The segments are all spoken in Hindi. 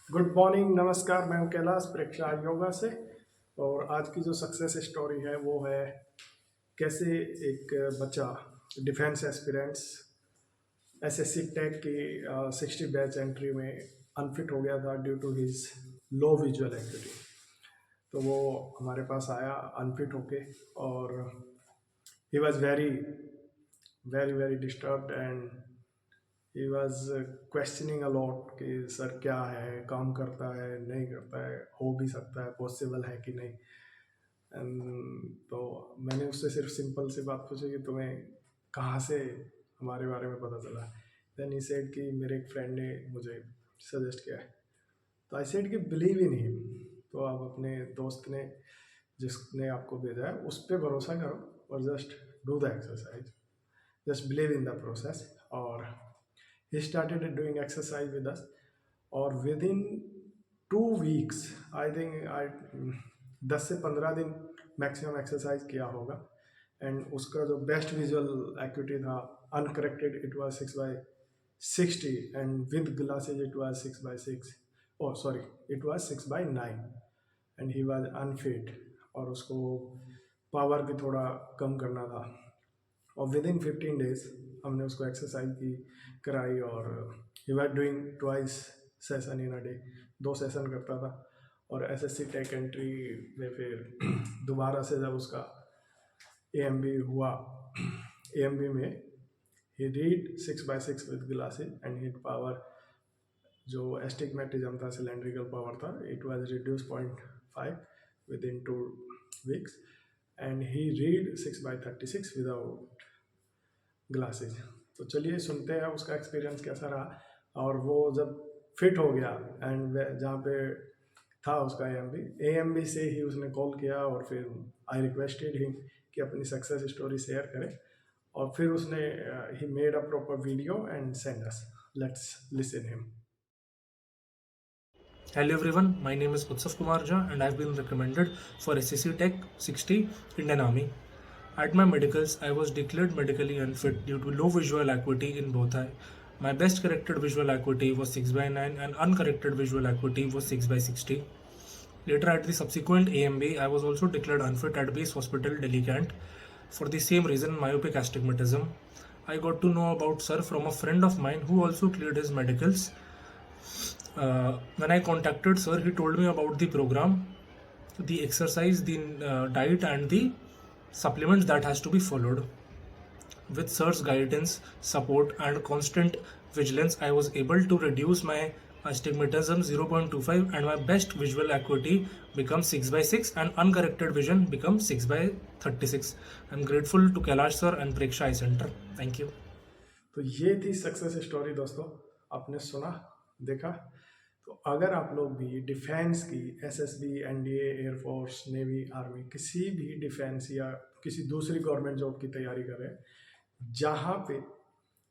गुड मॉर्निंग, नमस्कार। मैं हूं कैलाश प्रेक्षा योगा से। और आज की जो सक्सेस स्टोरी है वो है कैसे एक बच्चा डिफेंस एस्पिरेंट्स एसएससी टेक की 60 बैच एंट्री में अनफिट हो गया था due to his low visual activity. तो वो हमारे पास आया अनफिट होके और he was very very very disturbed and he was questioning a lot कि सर क्या है, काम करता है नहीं करता है, हो भी सकता है, पॉसिबल है कि नहीं। तो मैंने उससे सिर्फ सिंपल सी बात पूछी कि तुम्हें कहाँ से हमारे बारे में पता चला। देन ही सेड कि मेरे एक फ्रेंड ने मुझे सजेस्ट किया है। तो आई सेड कि बिलीव इन हिम। तो आप अपने दोस्त ने जिसने आपको भेजा है उस पर भरोसा करो और just do the exercise, just believe in the process. और he started doing exercise with us और within 2 weeks आई थिंक 10 से 15 दिन मैक्सिमम एक्सरसाइज किया होगा। एंड उसका जो बेस्ट विजुअल एक्टिविटी था uncorrected it was 6/60 and with glasses it was 6/6, oh sorry it was 6/9 and he was unfit. और उसको पावर भी थोड़ा कम करना था और विद इन 15 डेज हमने उसको एक्सरसाइज की कराई और he was doing twice session in a day, 2 session करता था। और एसएससी टेक एंट्री में फिर दोबारा से जब उसका एएमबी हुआ, एएमबी में he read 6/6 with glasses and hit power जो एस्टिग्मेटिज्म था, सिलेंड्रिकल पावर था, it was reduce 0.5 with in 2 weeks and he read 6/36 without glasses. तो चलिए सुनते हैं उसका एक्सपीरियंस कैसा रहा। और वो जब फिट हो गया एंड जहाँ पे था उसका एएमबी से ही उसने कॉल किया और फिर आई रिक्वेस्टेड हिम कि अपनी सक्सेस स्टोरी शेयर करे। और फिर उसने he made a proper video and send us. Let's listen him. Hello everyone, my name is Utsav Kumar Jha and I've been recommended for SCC Tech 60 Indian Army. At my medicals, I was declared medically unfit due to low visual acuity in both eye. My best corrected visual acuity was 6/9 and uncorrected visual acuity was 6/60. Later at the subsequent AMB, I was also declared unfit at base hospital Delhi Cant for the same reason, myopic astigmatism. I got to know about sir from a friend of mine who also cleared his medicals. When I contacted sir, he told me about the program, the exercise, the diet and the supplements that has to be followed. With sir's guidance, support and constant vigilance, I was able to reduce my astigmatism 0.25 and my best visual acuity becomes 6/6 and uncorrected vision becomes 6/36. I'm grateful to Kailash sir and Preksha Eye Center. Thank you. तो ये थी सक्सेस स्टोरी दोस्तों, आपने सुना देखा। तो अगर आप लोग भी डिफेंस की SSB, NDA, air force, navy, army, किसी भी डिफेंस या किसी दूसरी गवर्नमेंट जॉब की तैयारी कर रहे हैं जहाँ पे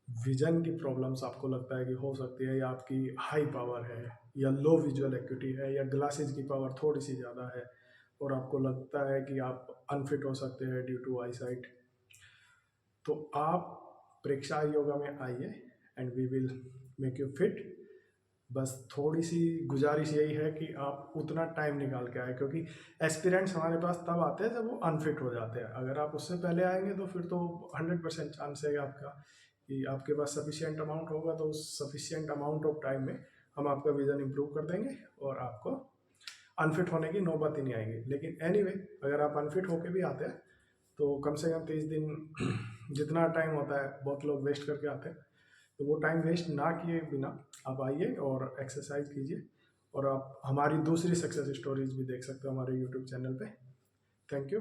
विजन की प्रॉब्लम्स आपको लगता है कि हो सकती है, या आपकी हाई पावर है या लो विजुअल एक्टिविटी है या ग्लासेज की पावर थोड़ी सी ज़्यादा है और आपको लगता है कि आप अनफिट हो सकते हैं ड्यू टू आई साइट, तो आप प्रेक्षा योगा में आइए and we will make you fit. बस थोड़ी सी गुजारिश यही है कि आप उतना टाइम निकाल के आए, क्योंकि एस्पिरेंट्स हमारे पास तब आते हैं जब वो अनफिट हो जाते हैं। अगर आप उससे पहले आएंगे तो फिर तो 100% चांस है आपका कि आपके पास सफिशिएंट अमाउंट होगा, तो उस सफिशिएंट अमाउंट ऑफ टाइम में हम आपका विजन इम्प्रूव कर देंगे और आपको अनफिट होने की नौबत ही नहीं आएगी। लेकिन एनीवे अगर आप अनफिट होके भी आते हैं तो कम से कम 30 दिन जितना टाइम होता है बहुत लोग वेस्ट करके आते हैं, तो वो टाइम वेस्ट ना किए बिना आप आइए और एक्सरसाइज कीजिए। और आप हमारी दूसरी सक्सेस स्टोरीज भी देख सकते हो हमारे यूट्यूब चैनल पे। Thank you.